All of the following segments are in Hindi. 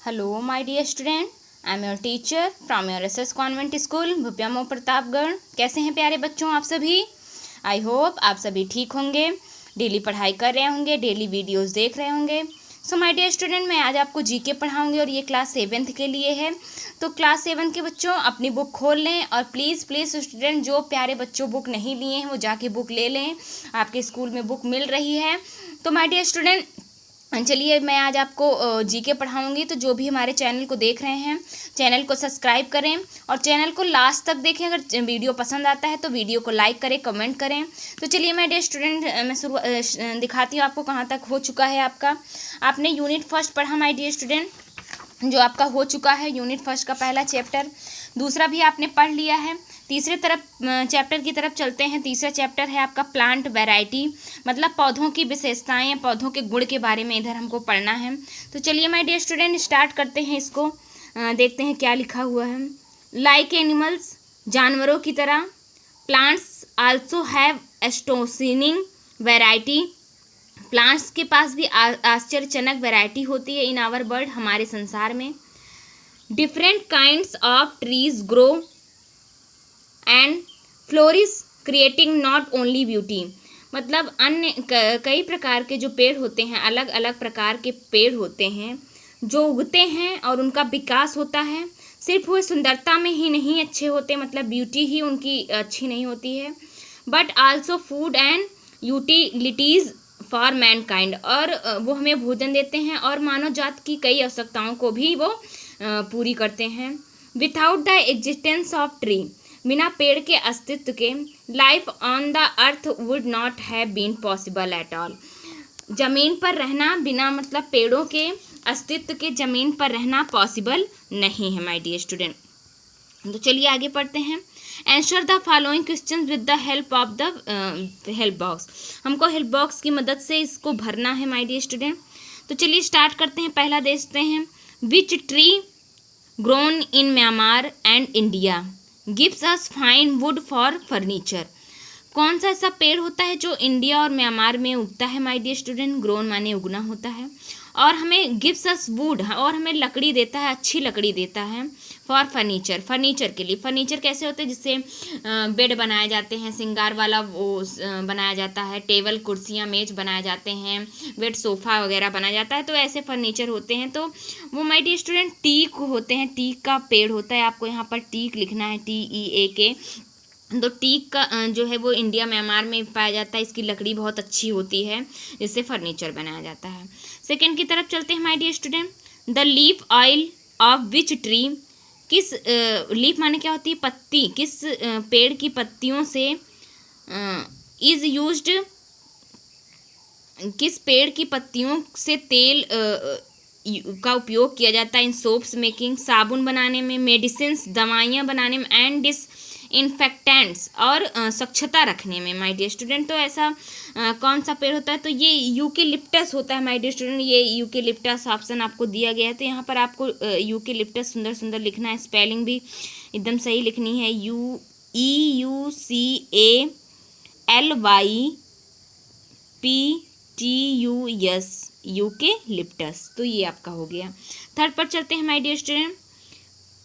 Hello, my dear student. I am your teacher from your SS Convent School, भुपिया मो प्रतापगढ़। कैसे हैं प्यारे बच्चों आप सभी? आई होप आप सभी ठीक होंगे, डेली पढ़ाई कर रहे होंगे, डेली वीडियोस देख रहे होंगे। सो माय डियर स्टूडेंट, मैं आज आपको जीके पढ़ाऊंगी और ये क्लास 7th के लिए है। तो क्लास 7 के बच्चों अपनी बुक खोल लें और प्लीज़ स्टूडेंट जो प्यारे बच्चों बुक नहीं लिए हैं वो जाके बुक ले लें, आपके स्कूल में बुक मिल रही है। तो माय डियर स्टूडेंट, चलिए मैं आज आपको जीके पढ़ाऊंगी। तो जो भी हमारे चैनल को देख रहे हैं, चैनल को सब्सक्राइब करें और चैनल को लास्ट तक देखें। अगर वीडियो पसंद आता है तो वीडियो को लाइक करें, कमेंट करें। तो चलिए माय डियर स्टूडेंट, मैं दिखाती हूँ आपको कहाँ तक हो चुका है आपका। आपने यूनिट फर्स्ट पढ़ा माय डियर स्टूडेंट, जो आपका हो चुका है यूनिट फर्स्ट का पहला चैप्टर। दूसरा भी आपने पढ़ लिया है। तीसरे चैप्टर की तरफ चलते हैं। तीसरा चैप्टर है आपका प्लांट वैरायटी, मतलब पौधों की विशेषताएं, पौधों के गुण के बारे में इधर हमको पढ़ना है। तो चलिए माय डियर स्टूडेंट स्टार्ट करते हैं इसको। देखते हैं क्या लिखा हुआ है। लाइक एनिमल्स, जानवरों की तरह, plants also have astonishing variety, plants के पास भी आश्चर्यजनक वैरायटी होती है इन आवर वर्ल्ड, हमारे संसार में। Different kinds of trees grow and flourish creating not only beauty, मतलब अन्य कई प्रकार के जो पेड़ होते हैं, अलग अलग प्रकार के पेड़ होते हैं जो उगते हैं और उनका विकास होता है। सिर्फ वो सुंदरता में ही नहीं अच्छे होते, मतलब ब्यूटी ही उनकी अच्छी नहीं होती है, but also food and utilities for Mankind, और वो हमें भोजन देते हैं और मानव जात की कई आवश्यकताओं को भी वो पूरी करते हैं। Without the existence of tree, बिना पेड़ के अस्तित्व के, life on the earth would not have been possible at all, जमीन पर रहना बिना, मतलब पेड़ों के अस्तित्व के जमीन पर रहना पॉसिबल नहीं है माय डियर स्टूडेंट। तो चलिए आगे पढ़ते हैं। Answer the following question with the help of the help box, हमको हेल्प बॉक्स की मदद से इसको भरना है माय डियर स्टूडेंट। तो चलिए स्टार्ट करते हैं। पहला देखते हैं, which tree grown in Myanmar and India gives us fine would for furniture, कौन सा ऐसा पेड़ होता है जो इंडिया और म्यांमार में उगता है माय डियर स्टूडेंट। ग्रोन माने उगना होता है, और हमें गिव्स अस वुड, और हमें लकड़ी देता है, अच्छी लकड़ी देता है फॉर फर्नीचर, फर्नीचर के लिए। फर्नीचर कैसे होते हैं, जिससे बेड बनाए जाते हैं, सिंगार वाला वो बनाया जाता है, टेबल कुर्सियाँ मेज बनाए जाते हैं, बेड सोफ़ा वगैरह बनाया जाता है, तो ऐसे फर्नीचर होते हैं। तो वो माय डियर स्टूडेंट टीक होते हैं, टीक का पेड़ होता है। आपको यहाँ पर टीक लिखना है, TEAK। तो टीक का जो है वो इंडिया म्यांमार में पाया जाता है, इसकी लकड़ी बहुत अच्छी होती है, जिससे फर्नीचर बनाया जाता है। सेकेंड की तरफ चलते हैं my dear student. The leaf oil of which tree, किस लीफ माने क्या होती है, पत्ती, किस पेड़ की पत्तियों से इज़ यूज्ड, किस पेड़ की पत्तियों से तेल का उपयोग किया जाता है इन सोप्स मेकिंग, साबुन बनाने में, मेडिसिन्स दवाइयाँ बनाने में, एंड इन्फेक्टेंट्स और स्वच्छता रखने में माय डियर स्टूडेंट। तो ऐसा कौन सा पेड़ होता है, तो ये यूकेलिप्टस होता है माय डियर स्टूडेंट। ये यूकेलिप्टस ऑप्शन आपको दिया गया है, तो यहाँ पर आपको यूकेलिप्टस सुंदर सुंदर लिखना है, स्पेलिंग भी एकदम सही लिखनी है, UEUCALYPTUS, यूकेलिप्टस। तो ये आपका हो गया। थर्ड पर चलते हैं my dear student.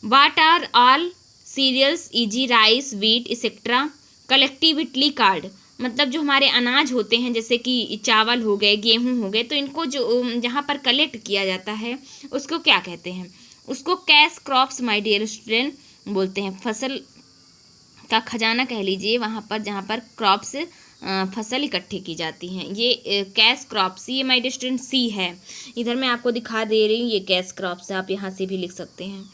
What are all cereals eg rice wheat etcetera collectively called, मतलब जो हमारे अनाज होते हैं जैसे कि चावल हो गए, गेहूं हो गए, तो इनको जो जहाँ पर कलेक्ट किया जाता है उसको क्या कहते हैं, उसको cash crops my dear student बोलते हैं। फसल का खजाना कह लीजिए, वहाँ पर जहाँ पर क्रॉप्स फसल इकट्ठी की जाती हैं, ये कैश क्रॉप्स। ये माय डियर स्टूडेंट सी है, इधर मैं आपको दिखा दे रही हूँ, ये कैश क्रॉप्स है, आप यहाँ से भी लिख सकते हैं।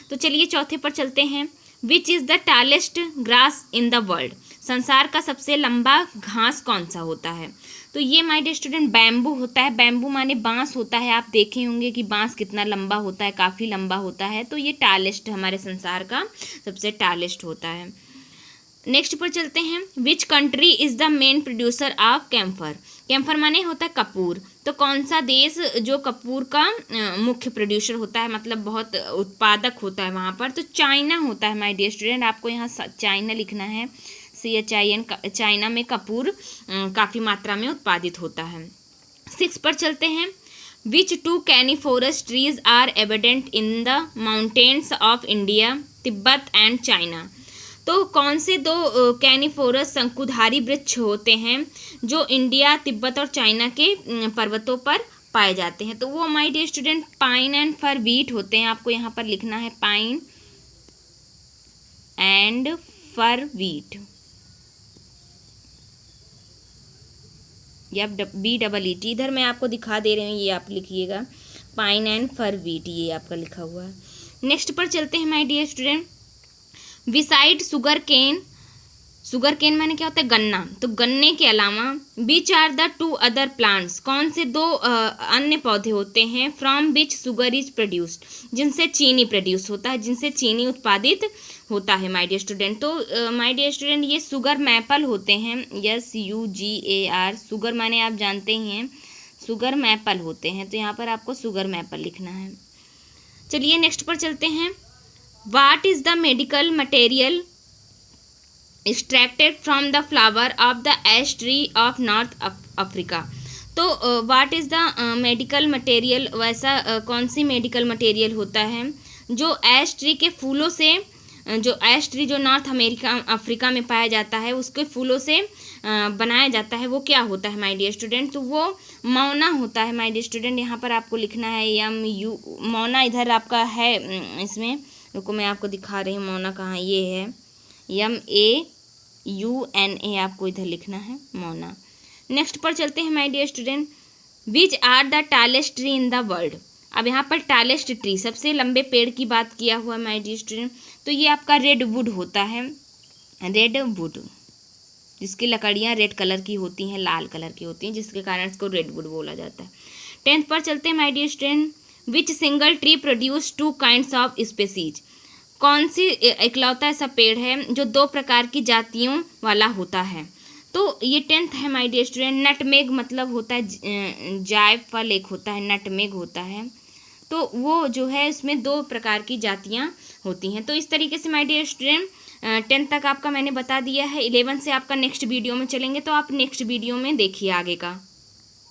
तो चलिए चौथे पर चलते हैं। Which is the tallest grass in the world, संसार का सबसे लंबा घास कौन सा होता है। तो ये माय डियर स्टूडेंट बैम्बू होता है। बैम्बू माने बांस होता है, आप देखे होंगे कि बांस कितना लंबा होता है, काफ़ी लंबा होता है। तो ये टालेस्ट, हमारे संसार का सबसे टालेस्ट होता है। नेक्स्ट पर चलते हैं। Which country is the main producer of camphor, camphor माने होता है कपूर, तो कौन सा देश जो कपूर का मुख्य प्रोड्यूसर होता है, मतलब बहुत उत्पादक होता है वहाँ पर, तो चाइना होता है माय डियर स्टूडेंट। आपको यहाँ चाइना लिखना है, CHIN। चाइना में कपूर काफ़ी मात्रा में उत्पादित होता है। 6 पर चलते हैं। Which two coniferous trees are evident in the mountains of India, Tibet and China. तो कौन से दो कैनिफोरस शंकुधारी वृक्ष होते हैं जो इंडिया, तिब्बत और चाइना के पर्वतों पर पाए जाते हैं? तो वो my dear student pine and fir wheat होते हैं। आपको यहाँ पर लिखना है पाइन एंड फर वीट, या BEET। इधर मैं आपको दिखा दे रही हूँ, ये आप लिखिएगा पाइन एंड फर वीट, ये आपका लिखा हुआ है। नेक्स्ट पर चलते हैं my dear student. Beside sugarcane, sugarcane माने क्या होता है? गन्ना। तो गन्ने के अलावा which are the two other plants, कौन से दो अन्य पौधे होते हैं from which sugar is produced, जिनसे चीनी प्रोड्यूस होता है, जिनसे चीनी उत्पादित होता है माय डियर स्टूडेंट। तो माय डियर स्टूडेंट ये शुगर मैपल होते हैं, SUGAR, शुगर माने आप जानते ही हैं, शुगर मैपल होते हैं। तो यहाँ पर आपको शुगर मैपल लिखना है। चलिए नेक्स्ट पर चलते हैं। What is the medical material extracted from the flower of the ash tree of North Africa? तो what is the medical material, वैसा कौन सी मेडिकल मटेरियल होता है जो ऐश ट्री के फूलों से, जो ऐश ट्री जो नॉर्थ अफ्रीका में पाया जाता है उसके फूलों से बनाया जाता है, वो क्या होता है माय डियर स्टूडेंट? तो वो मौना होता है माय डियर स्टूडेंट। यहाँ पर आपको लिखना है MU, मौना इधर आपका है इसमें, रुको मैं आपको दिखा रही हूँ मौना कहाँ, ये है MAUNA, आपको इधर लिखना है मौना। नेक्स्ट पर चलते हैं my dear student. Which are the tallest tree in the world? अब यहाँ पर टालेस्ट ट्री, सबसे लंबे पेड़ की बात किया हुआ माय डियर स्टूडेंट। तो ये आपका रेड वुड होता है, रेड वुड, जिसकी लकड़ियाँ रेड कलर की होती हैं, लाल कलर की होती हैं, जिसके कारण इसको रेड वुड बोला जाता है। 10th पर चलते हैं my dear student. Which single tree produce 2 kinds of species? कौन सी इकलौता ऐसा पेड़ है जो 2 प्रकार की जातियों वाला होता है? तो ये 10th है माय डियर स्टूडेंट। नटमेग मतलब होता है जायफल, एक होता है नटमेग होता है, तो वो जो है इसमें 2 प्रकार की जातियाँ होती हैं। तो इस तरीके से माय डियर स्टूडेंट 10th तक आपका मैंने बता दिया है। 11 से आपका नेक्स्ट वीडियो में चलेंगे, तो आप नेक्स्ट वीडियो में देखिए आगे का।